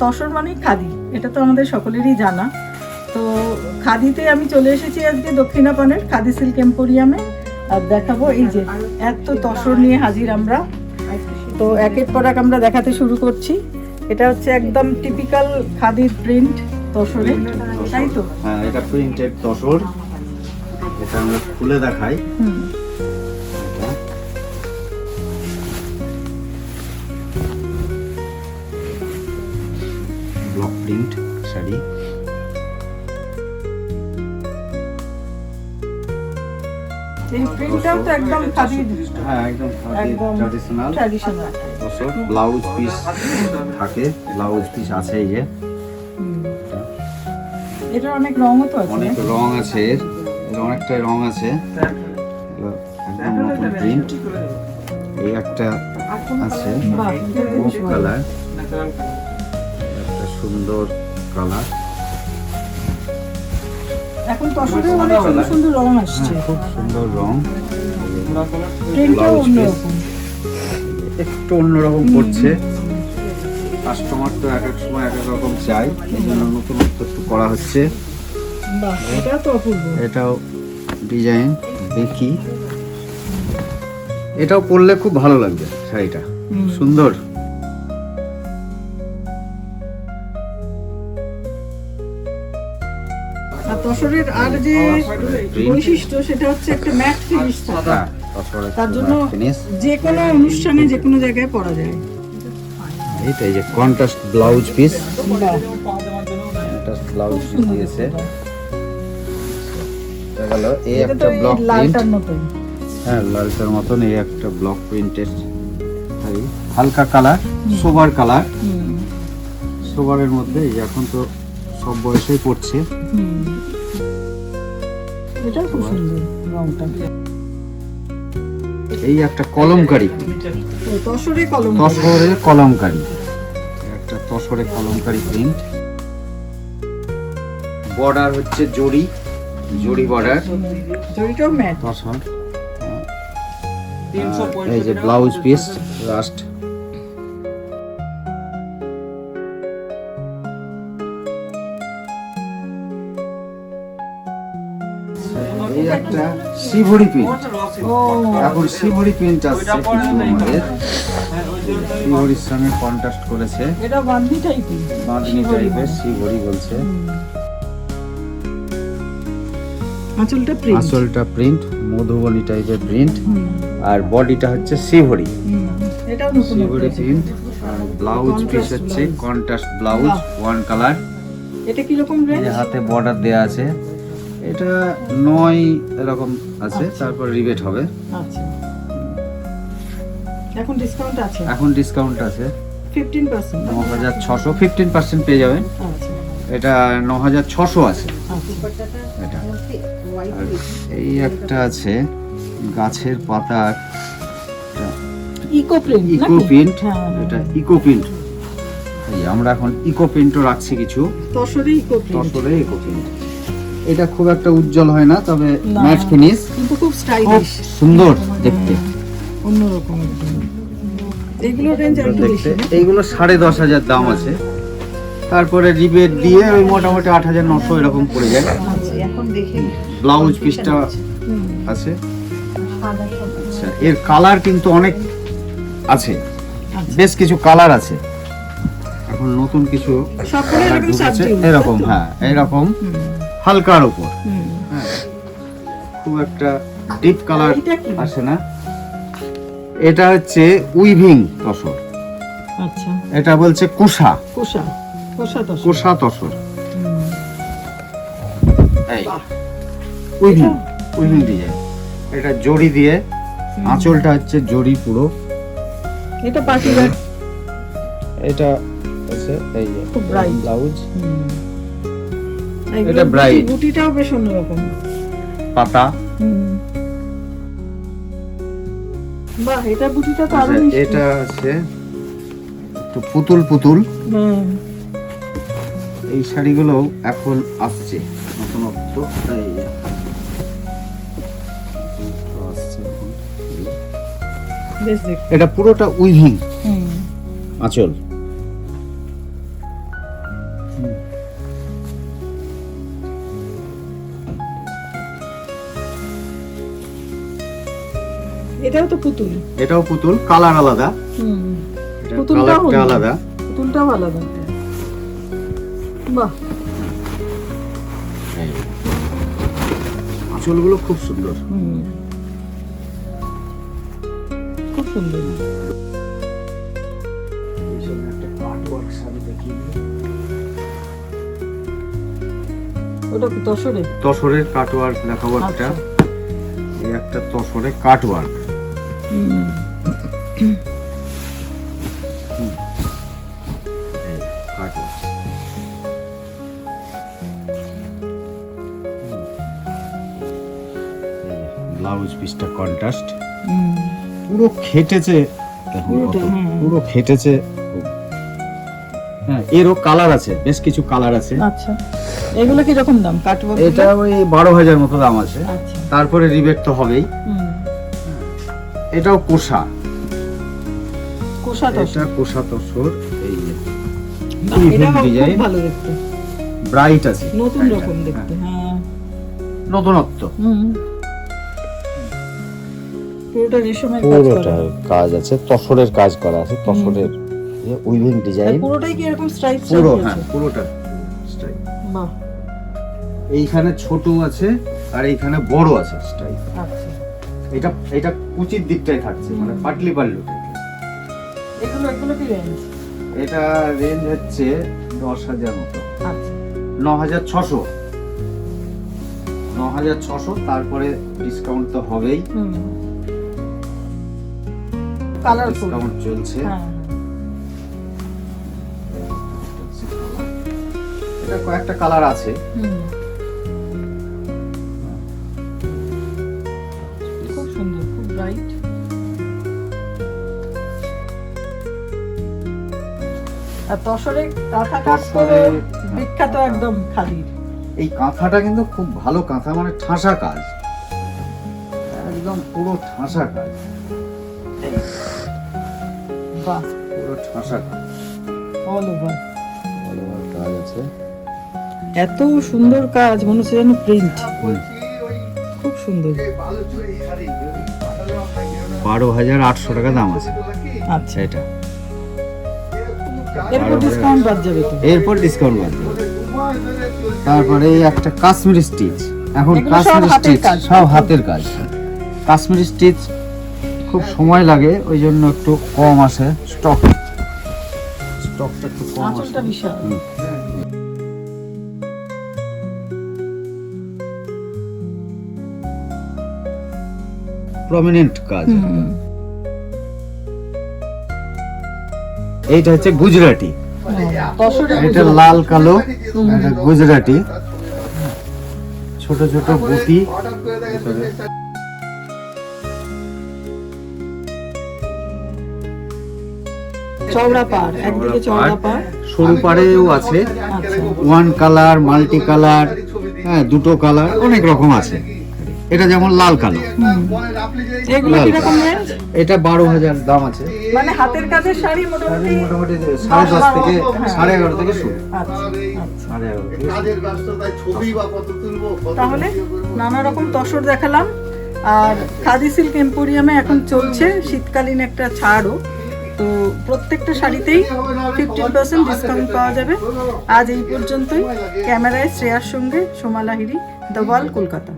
তসর মানে খাদি, এটা তো আমাদের সকলেরই জানা। তো খাদিতে আমি চলে এসেছি আজকে দক্ষিণাপনের খাদি সিল্ক এম্পোরিয়ামে, আর দেখাবো এই যে এত তসর নিয়ে হাজির আমরা। তো একের পর এক আমরা দেখাতে শুরু করছি। এটা হচ্ছে একদম টিপিক্যাল খাদির প্রিন্ট তসরে, তাই তো? হ্যাঁ, এটা প্রিন্টেড তসর। এটা আমরা খুলে দেখাই। Block print sari. এই প্রিন্টটাও তো একদম খাদির। হ্যাঁ, একদম ট্র্যাডিশনাল তসর। ব্লাউজ পিস থাকে, ব্লাউজ পিস আছে এই যে। এটা অনেক রঙও তো আছে, অনেক রং আছে, এর অনেকটাই রং আছে। একদম নতুন প্রিন্ট। এই একটা আছে মুভ কালার, একটা সুন্দর কালার। এখন তসরে অনেক সুন্দর সুন্দর রং আসছে, খুব সুন্দর রং। প্রিন্টটাও অন্যরকম, একটু অন্যরকম করছে। কাস্টমার তো এক এক সময় এক এক রকম চাই, এই জন্য নতুনত্ব একটু করা হচ্ছে। বাহ, এটা তো অপূর্ব। এটাও ডিজাইন দেখি, এটাও পরলে খুব ভালো লাগবে শাড়িটা, সুন্দর। আর তসরের আর যে বৈশিষ্ট্য সেটা হচ্ছে একটা ম্যাট ফিনিশ থাকা, তার জন্য যে কোনো অনুষ্ঠানে যে কোনো জায়গায় পরা যায়। এইটাই যে contrast blouse piece, contrast blouse piece দিয়েছে। গেল এই একটা ব্লক প্রিন্ট, লালটার মতন। হ্যাঁ লালটার মতন। এই একটা ব্লক প্রিন্টের শাড়ি, হালকা কালার, সোবার কালার। সোবারের মধ্যে এই এখন তো সব বয়সেই পড়ছে। এটা খুব সুন্দর রংটা। এই একটা কলমকারী, তসরে কলম, তসরে কলমকারী, একটা তসরে কলমকারী প্রিন্ট। বর্ডার হচ্ছে জরি, জরি বর্ডার, জরিটাও ম্যাট। তসর। এই যে ব্লাউজ পিস লাস্ট। এই একটা শিভরি প্রিন্ট, এখন শিভরি প্রিন্ট আসছে আমাদের। শিভরির সঙ্গে কন্ট্রাস্ট করেছে, এটা বান্ধি টাইপের, বাঁধনি টাইপের শিভরি বলছে। আঁচলটা প্রিন্ট, আঁচলটা প্রিন্ট, মধুবনী টাইপের প্রিন্ট, আর বডিটা হচ্ছে শিভরি, এটাও নতুন শিভরি প্রিন্ট। আর ব্লাউজ পিস হচ্ছে কন্ট্রাস্ট ব্লাউজ, ওয়ান কালার। এটা কি রকম রেঞ্জ? হাতে বর্ডার দেয়া আছে, এটা 9 এরকম আছে, তারপর রিবেট হবে। আচ্ছা, এখন ডিসকাউন্ট আছে? এখন ডিসকাউন্ট আছে 15%। 9600, 15% পেয়ে যাবেন। আচ্ছা, এটা 9600 আছে আচ্ছা। এটা। আর এই একটা আছে গাছের পাতার ইকো প্রিন্ট, ইকো প্রিন্ট। হ্যাঁ, এটা ইকো প্রিন্ট। এই আমরা এখন ইকো প্রিন্টও রাখছি কিছু, তসরে ইকো প্রিন্ট। তসরে ইকো প্রিন্ট। এটা খুব একটা উজ্জ্বল হয় না, তবে না, ম্যাট ফিনিশ, কিন্তু খুব খুব স্টাইলিশ, সুন্দর দেখতে। অন্যরকম একদম। এগুলো রেঞ্জ একটু বেশি দেখতে না? এইগুলো 10500 দাম আছে, তারপরে রিবেট দিয়ে ওই মোটামুটি 8900 এরকম পড়ে যায়। আচ্ছা, এখন দেখি ব্লাউজ পিসটা হুম, আছে। আচ্ছা, এর কালার কিন্তু অনেক আছে, আচ্ছা। বেশ কিছু কালার আছে। এখন নতুন কিছু সবগুলো colour এরকম ঢুকেছে, subdued, এরকম। তাই তো? হ্যাঁ, এরকম হুম, হালকার উপর। হুম। হ্যাঁ, খুব একটা ডিপ কালার এইটা কি? আসে না। এটা হচ্ছে উইভিং তসর, আচ্ছা, এটা বলছে কুশা, কোষা, কোষা তসর। কুশা তসর। হুম। এই উইভিং, উইভিং ডিজাইন। এটা জড়ি দিয়ে, আঁচলটা হচ্ছে জড়ি পুরো। এটা পার্টিকুলার। এটা আছে এই যে খুব bright। ব্লাউজ, এটা এটা bright। বুটিটাও বেশ অন্যরকম। পাতা। বাহ, এটা বুটিটা তো আরো আচ্ছা, মিষ্টি। এটা আছে একটু পুতুল পুতুল। হুম। এই শাড়িগুলো এখন আসছে নতুনত্ব। এই যে। আসছে এখন। বেশ দেখতে। এটা পুরোটা উইভিং হুম। আঁচল। এটাও তো পুতুল। এটাও পুতুল, কালার আলাদা। এটা পুতুলটাও কালারটা আলাদা। পুতুলটাও আলাদা। বাহ, আঁচলগুলো খুব সুন্দর। খুব সুন্দর। ওটা কি তসরে? তসরের কাটওয়ার্ক দেখাবো একটা। এই একটা তসরের কাটওয়ার্ক। ব্লাউজ পিসটা কন্ট্রাস্ট, পুরো খেটেছে। দেখুন কত পুরো খেটেছে। হ্যাঁ, এরও কালার আছে, বেশ কিছু কালার আছে। আচ্ছা, এগুলো কি রকম দাম? কাটওয়ার্ক এটা ওই 12,000 মতো দাম আছে। আচ্ছা, তারপরে রিবেট তো হবেই। এটাও কোষা। কোষা তসর। এটা কোষা তসর। এই যে এটা খুব ডিজাইন, ভালো দেখতে, ব্রাইট আছে, নতুন রকম দেখতে। হ্যাঁ, নতুনত্ব। পুরোটা রেশমের কাজ করা। কাজ আছে, তসরের কাজ করা আছে, তসরের উইভিং ডিজাইন। পুরোটাই কি এরকম স্ট্রাইপ পুরো, আছে? হ্যাঁ, পুরোটা স্টাইল। বাহ, এইখানে ছোট আছে আর এইখানে বড় আছে স্টাইল। আচ্ছা, এটা এটা কুচির দিকটাই থাকছে, মানে পাটলি পাল্লু। এগুলো কি রেঞ্জ? এটা রেঞ্জ হচ্ছে 10,000 মতো। আচ্ছা, 9,600। 9,600, তারপরে ডিসকাউন্ট তো হবেই। কালারফুল ডিসকাউন্ট চলছে। হ্যাঁ, এটা কয়েকটা কালার আছে। খুব সুন্দর, খুব ব্রাইট। আর তসরে কাঁথা কাজ করে বিখ্যাত একদম খাদির। এই কাঁথাটা কিন্তু খুব ভালো কাঁথা, মানে ঠাসা কাজ, একদম পুরো ঠাসা কাজ। বাহ, পুরো ঠাসা কাজ, অল ওভার কাজ আছে। এত সুন্দর কাজ, মনে হচ্ছে যেন প্রিন্ট। খুব সুন্দর। 12,800 টাকা দাম আছে। আচ্ছা, এটা এরপর ডিসকাউন্ট বাদ যাবে তো? এরপর ডিসকাউন্ট বাদ যাবে। তারপরে এই একটা কাশ্মীরি স্টিচ। এখন এগুলো সব কাশ্মীরি হাতের স্টিচ কাজ, সব হাতের কাজ। কাশ্মীরি স্টিচ খুব সময় লাগে, ওই জন্য একটু কম আসে স্টকটা একটু কম আসে। আঁচলটা বিশাল। প্রমিনেন্ট কাজ। এইটা হচ্ছে গুজরাটি। তসরে এটা লাল কালো, এটা গুজরাটি। ছোট ছোট বুটি। চওড়া পাড়, একদিকে চওড়া পাড়, সরু পাড়েও আছে, আচ্ছা, ওয়ান কালার, মাল্টি কালার, হ্যাঁ, দুটো কালার, অনেক রকম আছে। এটা যেমন লাল কালো। এগুলো কি রকম রেঞ্জ? এটা 12,000 দাম আছে। মানে হাতের কাজের শাড়ি মোটামুটি মোটামুটি 10.5 থেকে 11.5 থেকে শুরু। আচ্ছা, আচ্ছা। 11.5 থেকে তাহলে নানা রকম তসর দেখালাম। আর খাদি সিল্ক এম্পোরিয়ামে এখন চলছে শীতকালীন একটা ছাড়ও, তো প্রত্যেকটা শাড়িতেই 15% ডিসকাউন্ট পাওয়া যাবে। আজ এই পর্যন্তই। ক্যামেরায় শ্রেয়ার সঙ্গে সোমা লাহিড়ী, দ্য ওয়াল, কলকাতা।